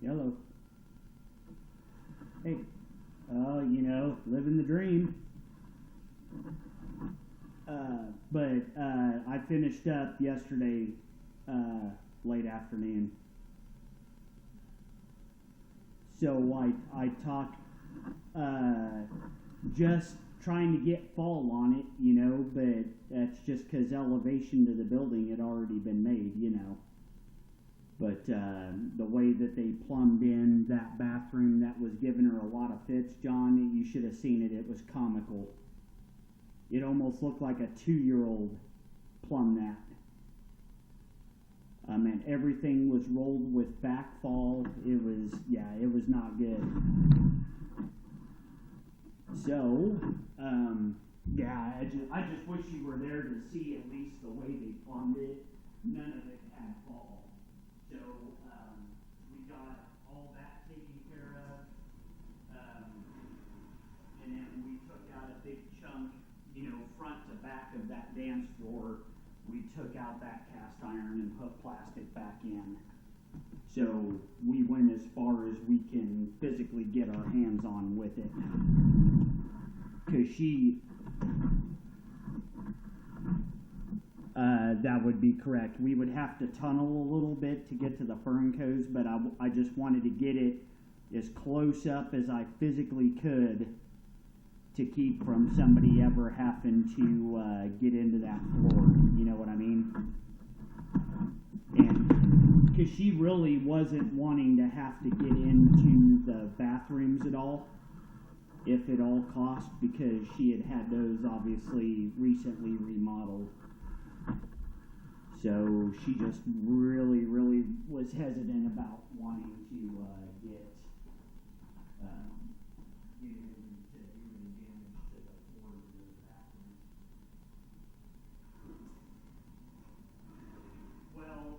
Yellow. Hey. Oh, living the dream. But I finished up yesterday late afternoon. So I talked just trying to get fall on it, but that's just because elevation to the building had already been made, But the way that they plumbed in that bathroom, that was giving her a lot of fits, John, you should have seen it. It was comical. It almost looked like a 2-year-old plumbed that. And everything was rolled with backfall. It was not good. So, I just wish you were there to see at least the way they plumbed it. None of it had fall. So, we got all that taken care of. And then we took out a big chunk, front to back of that dance floor. We took out that cast iron and put plastic back in. So we went as far as we can physically get our hands on with it. Because that would be correct. We would have to tunnel a little bit to get to the fern coves, but I just wanted to get it as close up as I physically could to keep from somebody ever having to get into that floor. You know what I mean? And because she really wasn't wanting to have to get into the bathrooms at all, if at all cost, because she had those obviously recently remodeled. So she just really, really was hesitant about wanting to get into doing damage to the floors of the bathroom. Well,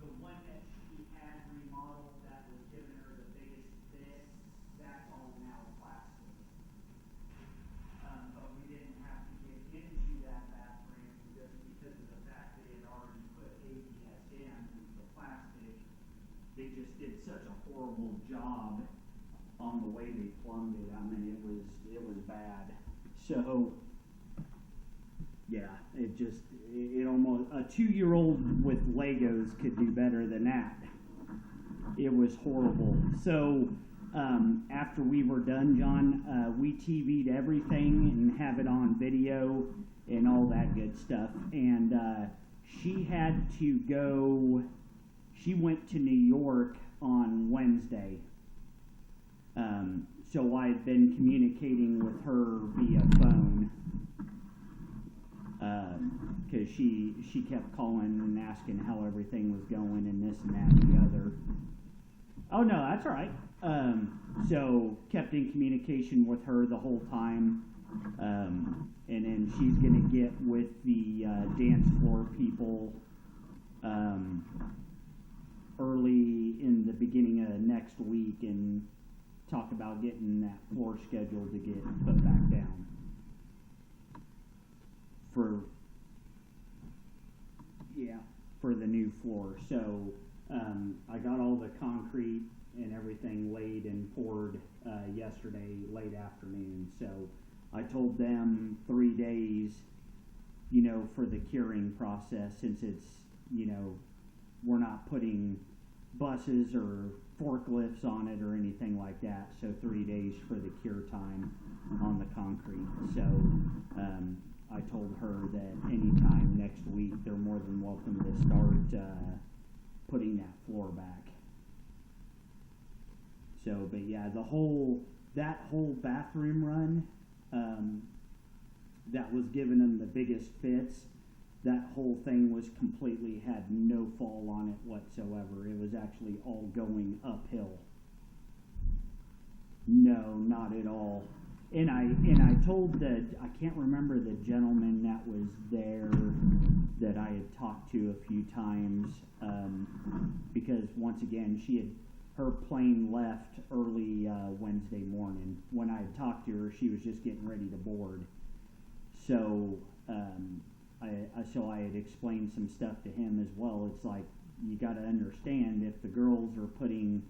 the one that she had remodeled that was giving her the biggest fit, that's all now plastic. But we didn't have to get into that bathroom just because of the fact that it already put ABS in the plastic. They just did such a horrible job on the way they plumbed it. I mean, it was bad. So yeah, it almost, a 2-year-old with Legos could do better than that. It was horrible. So after we were done, John, we TV'd everything and have it on video and all that good stuff. And she had to go. She went to New York on Wednesday. So I had been communicating with her via phone. Because she kept calling and asking how everything was going and this and that and the other. Oh, no, that's all right. So kept in communication with her the whole time. And then she's going to get with the dance floor people early in the beginning of next week and talk about getting that floor scheduled to get put back down. For the new floor. So I got all the concrete and everything laid and poured yesterday late afternoon. So I told them 3 days, for the curing process, since it's, we're not putting buses or forklifts on it or anything like that. So 3 days for the cure time on the concrete. So I told her that anytime next week they're more than welcome to start putting that floor back. So, but yeah, that whole bathroom run that was giving them the biggest fits, that whole thing was completely had no fall on it whatsoever. It was actually all going uphill. No, not at all. And I told I can't remember the gentleman that was there that I had talked to a few times, because once again, her plane left early Wednesday morning. When I had talked to her, she was just getting ready to board. So I had explained some stuff to him as well. It's like, you got to understand, if the girls are putting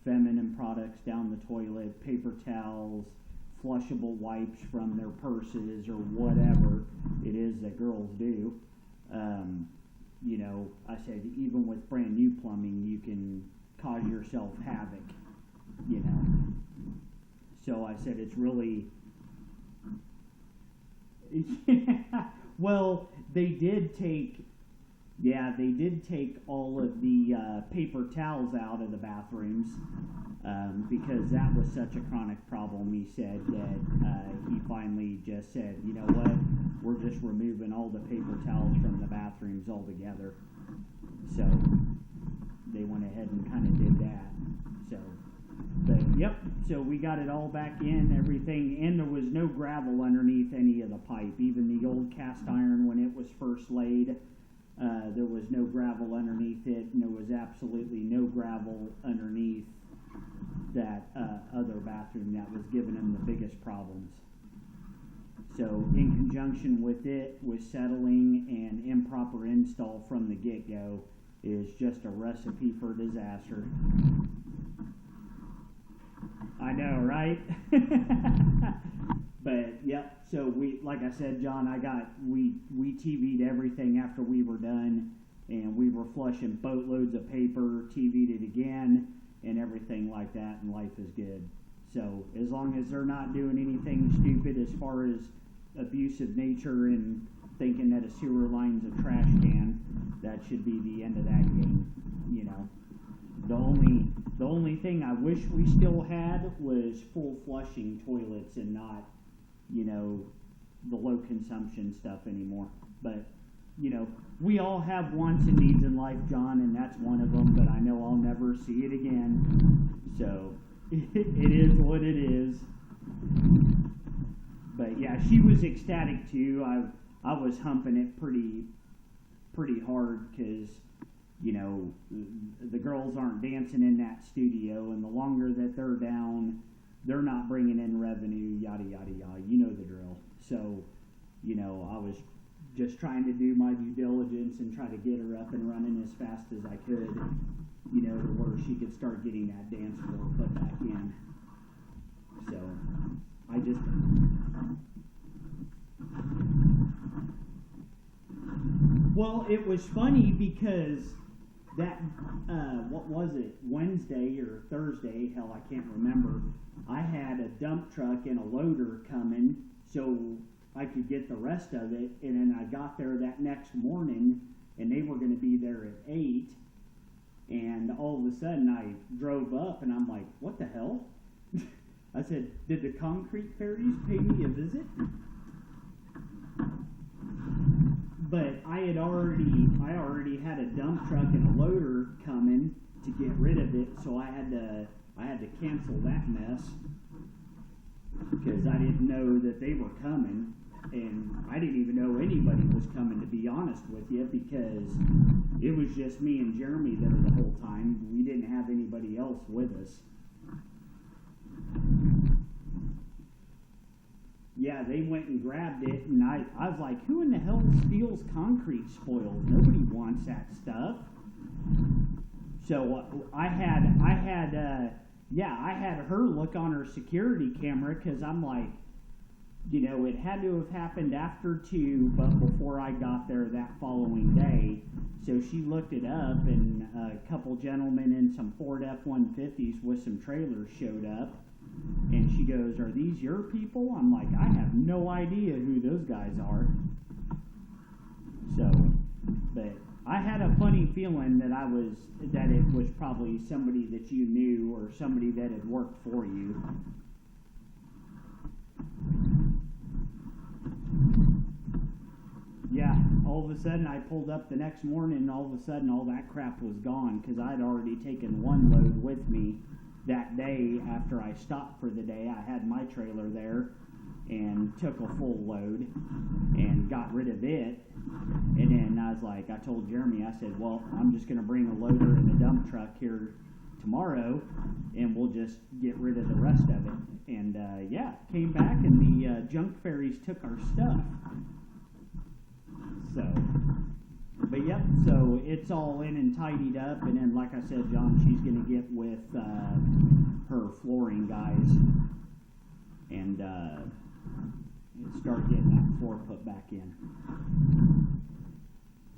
feminine products down the toilet, paper towels, flushable wipes from their purses, or whatever it is that girls do, you know, I said, even with brand new plumbing, you can cause yourself havoc, you know. So I said, it's really, yeah, well, they did take all of the paper towels out of the bathrooms, because that was such a chronic problem. He said that he finally just said, you know what, we're just removing all the paper towels from the bathrooms altogether. So they went ahead and kind of did that. So, but yep, so we got it all back in, everything, and there was no gravel underneath any of the pipe. Even the old cast iron, when it was first laid, there was no gravel underneath it, and there was absolutely no gravel underneath that other bathroom that was giving them the biggest problems. So in conjunction with it, with settling and improper install from the get-go, is just a recipe for disaster. I know, right? But yep, so we, like I said, John, we TV'd everything after we were done, and we were flushing boatloads of paper, TV'd it again, and everything like that, and life is good. So as long as they're not doing anything stupid as far as abusive nature and thinking that a sewer line's a trash can, that should be the end of that game, you know. The only thing I wish we still had was full flushing toilets and not, you know, the low consumption stuff anymore. But, you know, we all have wants and needs in life, John, and that's one of them, but I know I'll never see it again. So it is what it is. But yeah, she was ecstatic too. I was humping it pretty hard, because, you know, the girls aren't dancing in that studio, and the longer that they're down, they're not bringing in revenue, yada, yada, yada. You know the drill. So, you know, I was just trying to do my due diligence and try to get her up and running as fast as I could, you know, to where she could start getting that dance floor put back in. So, I just... Well, it was funny because that, what was it, Wednesday or Thursday, hell, I can't remember, I had a dump truck and a loader coming so I could get the rest of it, and then I got there that next morning, and they were going to be there at 8, and all of a sudden I drove up, and I'm like, what the hell? I said, did the concrete fairies pay me a visit? But I already had a dump truck and a loader coming to get rid of it, so I had to cancel that mess, because I didn't know that they were coming, and I didn't even know anybody was coming, to be honest with you, because it was just me and Jeremy there the whole time. We didn't have anybody else with us. Yeah, they went and grabbed it, and I was like, who in the hell steals concrete spoils? Nobody wants that stuff. So I had her look on her security camera, because I'm like, you know, it had to have happened after 2, but before I got there that following day. So she looked it up, and a couple gentlemen in some Ford F-150s with some trailers showed up. And she goes, are these your people? I'm like, I have no idea who those guys are. So, but I had a funny feeling that it was probably somebody that you knew, or somebody that had worked for you. Yeah, all of a sudden I pulled up the next morning, and all of a sudden all that crap was gone, because I'd already taken one load with me that day. After I stopped for the day, I had my trailer there and took a full load and got rid of it. And then I was like, I told Jeremy, I said, well, I'm just going to bring a loader and a dump truck here tomorrow, and we'll just get rid of the rest of it. And yeah, came back, and the junk fairies took our stuff. So, But yep, so it's all in and tidied up, and then like I said, John, she's gonna get with her flooring guys and start getting that floor put back in.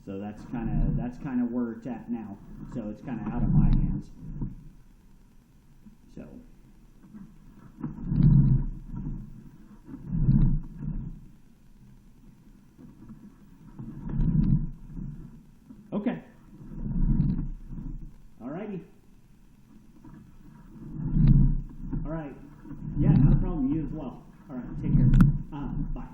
So that's kind of where it's at now. So it's kind of out of my hands. So. Okay. Alrighty. Alright. Yeah, not a problem. You as well. Alright, take care. Bye.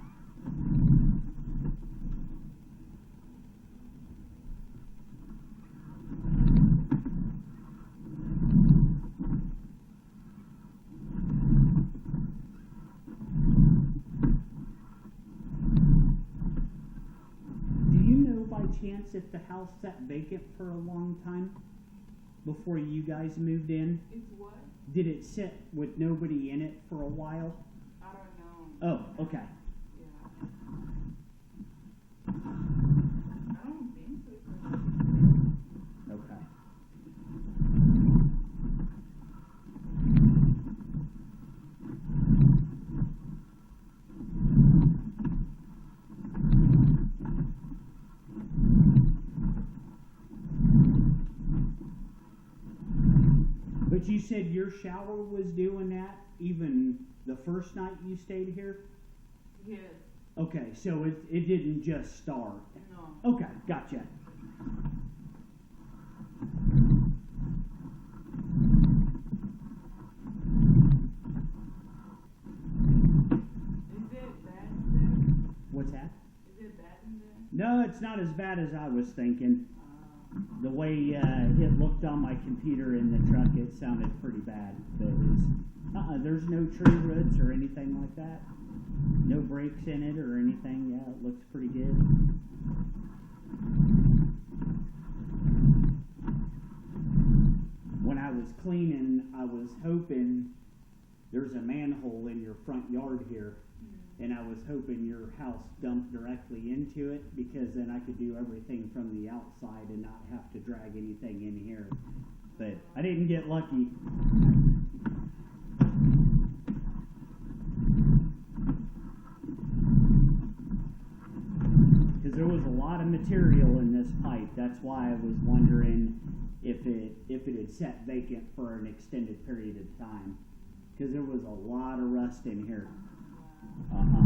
Chance if the house sat vacant for a long time before you guys moved in? It's what? Did it sit with nobody in it for a while? I don't know. Oh, okay. Yeah. I don't think so. Okay. But you said your shower was doing that even the first night you stayed here? Yes. Okay, so it didn't just start. No. Okay, gotcha. Is it bad in there? What's that? Is it bad in there? No, it's not as bad as I was thinking. The way it looked on my computer in the truck, it sounded pretty bad. But there's no tree roots or anything like that. No breaks in it or anything. Yeah, it looks pretty good. When I was cleaning, I was hoping there's a manhole in your front yard here. And I was hoping your house dumped directly into it, because then I could do everything from the outside and not have to drag anything in here. But I didn't get lucky. Because there was a lot of material in this pipe. That's why I was wondering if it had sat vacant for an extended period of time. Because there was a lot of rust in here. Uh-huh.